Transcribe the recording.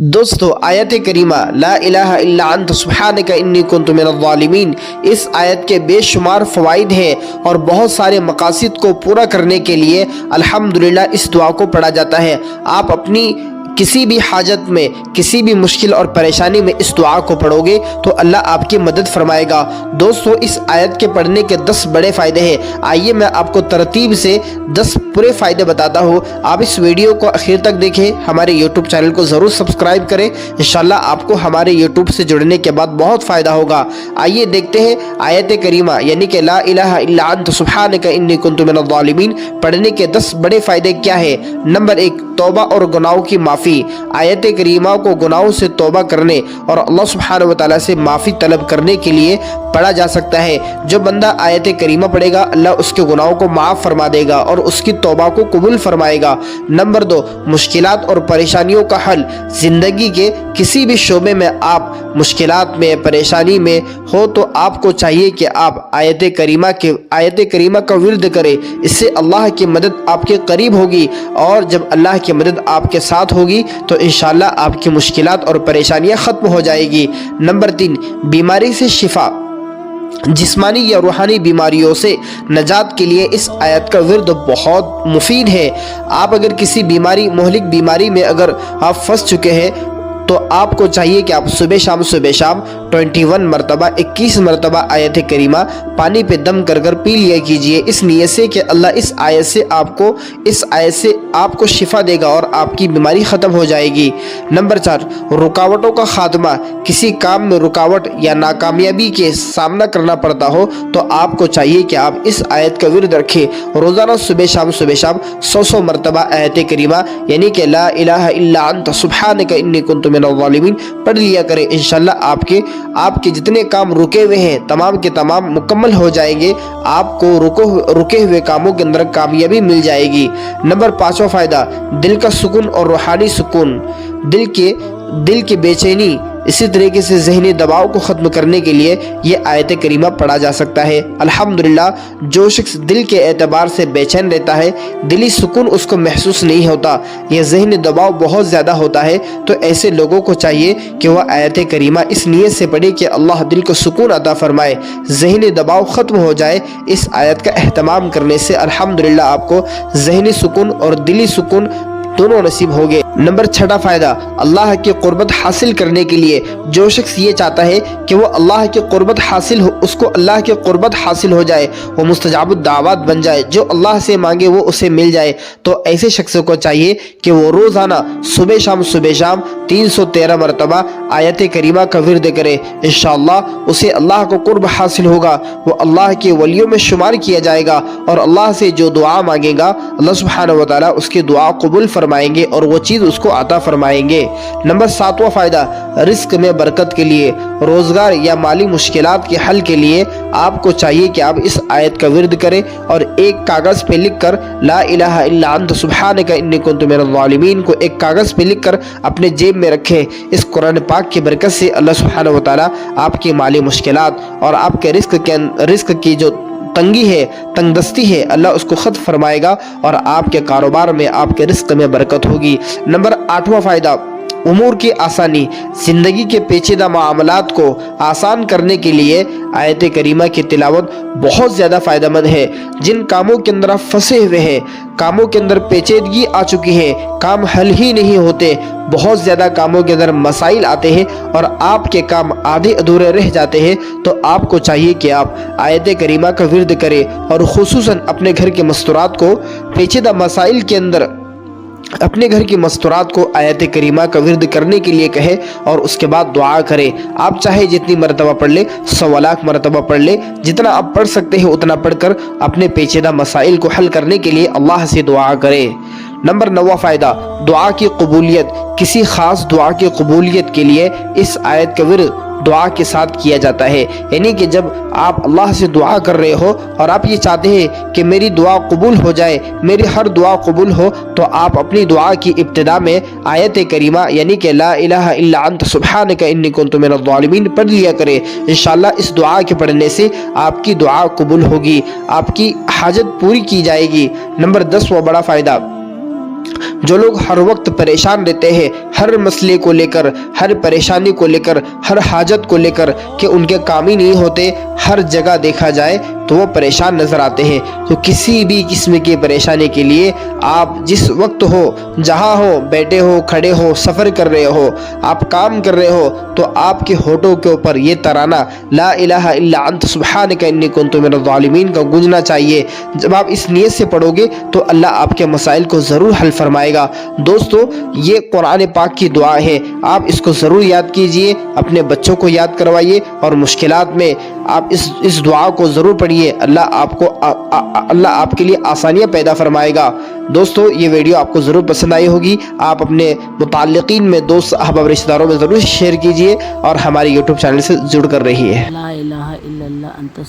دوستو آیت کریمہ لا الہ الا انت سبحانک انی کنت من الظالمین، اس آیت کے بے شمار فوائد ہیں اور بہت سارے مقاصد کو پورا کرنے کے لیے الحمدللہ اس دعا کو پڑھا جاتا ہے۔ آپ اپنی کسی بھی حاجت میں، کسی بھی مشکل اور پریشانی میں اس دعا کو پڑھو گے تو اللہ آپ کی مدد فرمائے گا۔ دوستو اس آیت کے پڑھنے کے 10 بڑے فائدے ہیں۔ آئیے میں آپ کو ترتیب سے 10 پورے فائدے بتاتا ہوں۔ آپ اس ویڈیو کو آخر تک دیکھیں، ہمارے یوٹیوب چینل کو ضرور سبسکرائب کریں، انشاءاللہ آپ کو ہمارے یوٹیوب سے جڑنے کے بعد بہت فائدہ ہوگا۔ آئیے دیکھتے ہیں آیت کریمہ یعنی کہ لا الہ الا انت سبحانک انی کنت من الظالمین پڑھنے کے 10 بڑے فائدے کیا ہیں۔ نمبر 1، توبہ اور گناہوں کی معافی۔ آیت کریمہ کو گناہوں سے توبہ کرنے اور اللہ سبحانہ وتعالی سے معافی طلب کرنے کے لیے پڑھا جا سکتا ہے۔ جو بندہ آیت کریمہ پڑھے گا اللہ اس کے گناہوں کو معاف فرما دے گا اور اس کی توبہ کو قبول فرمائے گا۔ نمبر 2، مشکلات اور پریشانیوں کا حل۔ زندگی کے کسی بھی شعبے میں آپ مشکلات میں، پریشانی میں ہو تو آپ کو چاہیے کہ آپ آیت کریمہ کا ورد کریں۔ اس سے اللہ کی مدد آپ کے قریب ہوگی، اور جب اللہ کی مدد آپ کے ساتھ ہوگی تو انشاءاللہ آپ کی مشکلات اور پریشانیاں ختم ہو جائے گی۔ نمبر 3، بیماری سے شفا۔ جسمانی یا روحانی بیماریوں سے نجات کے لیے اس آیت کا ورد بہت مفید ہے۔ آپ اگر کسی مہلک بیماری میں اگر آپ پھنس چکے ہیں تو آپ کو چاہیے کہ آپ صبح شام 21 مرتبہ 21 مرتبہ آیت کریمہ پانی پہ دم کر پی لیا کیجئے، اس نیت سے کہ اللہ اس آیت سے آپ کو شفا دے گا اور آپ کی بیماری ختم ہو جائے گی۔ نمبر 4، رکاوٹوں کا خاتمہ۔ کسی کام میں رکاوٹ یا ناکامیابی کے سامنا کرنا پڑتا ہو تو آپ کو چاہیے کہ آپ اس آیت کا ورد رکھیں۔ روزانہ صبح شام 100 مرتبہ آیت کریمہ یعنی کہ لا الہ الا انت سبحانک انی کنت من الظالمین پڑھ لیا کریں۔ انشاءاللہ آپ کے جتنے کام رکے ہوئے ہیں تمام کے تمام مکمل ہو جائیں گے، آپ کو رکے ہوئے کاموں کے اندر کامیابی مل جائے گی۔ نمبر 5واں فائدہ، دل کا سکون اور روحانی سکون۔ دل کی بے چینی، اسی طریقے سے ذہنی دباؤ کو ختم کرنے کے لیے یہ آیت کریمہ پڑھا جا سکتا ہے۔ الحمدللہ جو شخص دل کے اعتبار سے بے چین رہتا ہے، دلی سکون اس کو محسوس نہیں ہوتا، یہ ذہنی دباؤ بہت زیادہ ہوتا ہے، تو ایسے لوگوں کو چاہیے کہ وہ آیت کریمہ اس نیت سے پڑھے کہ اللہ دل کو سکون عطا فرمائے، ذہنی دباؤ ختم ہو جائے۔ اس آیت کا اہتمام کرنے سے الحمدللہ آپ کو ذہنی سکون اور دلی سکون دونوں نصیب ہوگے۔ نمبر 6واں فائدہ، اللہ کی قربت حاصل کرنے کے لیے جو شخص یہ چاہتا ہے کہ وہ اللہ کی قربت حاصل ہو، اس کو اللہ کی قربت حاصل ہو جائے، وہ مستجاب الدعوات بن جائے، جو اللہ سے مانگے وہ اسے مل جائے، تو ایسے شخص کو چاہیے کہ وہ روزانہ صبح شام 313 مرتبہ آیت کریمہ کا ورد کرے۔ انشاءاللہ اسے اللہ کو قرب حاصل ہوگا، وہ اللہ کے ولیوں میں شمار کیا جائے گا، اور اللہ سے جو دعا مانگے گا اللہ سبحانہ وتعالی اس کی دعا قبول فرمائیں گے اور وہ چیز اس کو عطا فرمائیں گے۔ نمبر 7واں فائدہ، رزق میں برکت کے لیے۔ روزگار یا مالی مشکلات کے حل کے لیے آپ کو چاہیے کہ آپ اس آیت کا ورد کریں اور ایک کاغذ پہ لکھ کر لا الہ الا انت سبحانک انی کنت من الظالمین کو ایک کاغذ پہ لکھ کر اپنے جیب میں رکھیں۔ اس قرآن پاک کی برکت سے اللہ سبحانہ وتعالی آپ کی مالی مشکلات اور آپ کے رزق کی جو تنگی ہے، تنگ دستی ہے، اللہ اس کو ختم فرمائے گا اور آپ کے کاروبار میں، آپ کے رزق میں برکت ہوگی۔ نمبر 8واں فائدہ، امور کی آسانی۔ زندگی کے پیچیدہ معاملات کو آسان کرنے کے لیے آیت کریمہ کی تلاوت بہت زیادہ فائدہ مند ہے۔ جن کاموں کے اندر آپ پھنسے ہوئے ہیں، کاموں کے اندر پیچیدگی آ چکی ہے، کام حل ہی نہیں ہوتے، بہت زیادہ کاموں کے اندر مسائل آتے ہیں اور آپ کے کام آدھے ادھورے رہ جاتے ہیں، تو آپ کو چاہیے کہ آپ آیت کریمہ کا ورد کریں اور خصوصاً اپنے گھر کے مستورات کو پیچیدہ مسائل کے اندر اپنے گھر کی مستورات کو آیت کریمہ کا ورد کرنے کے لیے کہے اور اس کے بعد دعا کرے۔ آپ چاہے جتنی مرتبہ پڑھ لے، 100 لاکھ مرتبہ پڑھ لے، جتنا آپ پڑھ سکتے ہیں اتنا پڑھ کر اپنے پیچیدہ مسائل کو حل کرنے کے لیے اللہ سے دعا کرے۔ نمبر 9واں فائدہ، دعا کی قبولیت۔ کسی خاص دعا کی قبولیت کے لیے اس آیت کا ورد دعا کے ساتھ کیا جاتا ہے، یعنی کہ جب آپ اللہ سے دعا کر رہے ہو اور آپ یہ چاہتے ہیں کہ میری دعا قبول ہو جائے، میری ہر دعا قبول ہو، تو آپ اپنی دعا کی ابتدا میں آیت کریمہ یعنی کہ لا الہ الا انت سبحانک انی کنت من الظالمین پڑھ لیا کریں۔ انشاءاللہ اس دعا کے پڑھنے سے آپ کی دعا قبول ہوگی، آپ کی حاجت پوری کی جائے گی۔ نمبر 10واں بڑا فائدہ، جو لوگ ہر وقت پریشان رہتے ہیں، ہر مسئلے کو لے کر، ہر پریشانی کو لے کر، ہر حاجت کو لے کر کہ ان کے کام ہی نہیں ہوتے، ہر جگہ دیکھا جائے تو وہ پریشان نظر آتے ہیں۔ تو کسی بھی قسم کی پریشانی کے لیے آپ جس وقت ہو، جہاں ہو، بیٹھے ہو، کھڑے ہو، سفر کر رہے ہو، آپ کام کر رہے ہو، تو آپ کے ہونٹوں کے اوپر یہ ترانہ لا الہ الا انت سبحانک انی کنت من الظالمین کا گونجنا چاہیے۔ جب آپ اس نیت سے پڑھو گے تو اللہ آپ کے مسائل کو ضرور حل فرمائے گا۔ دوستو، یہ قرآن پاک کی دعا ہے، آپ اس کو ضرور یاد کیجئے، اپنے بچوں کو یاد کروائیے، اور مشکلات میں آپ اس دعا کو ضرور پڑھیے۔ اللہ آپ کے لیے آسانیاں پیدا فرمائے گا۔ دوستو، یہ ویڈیو آپ کو ضرور پسند آئی ہوگی، آپ اپنے متعلقین میں، دوست احباب رشتہ داروں میں ضرور شیئر کیجئے، اور ہمارے یوٹیوب چینل سے جڑ کر رہیے۔ لا الہ الا اللہ انت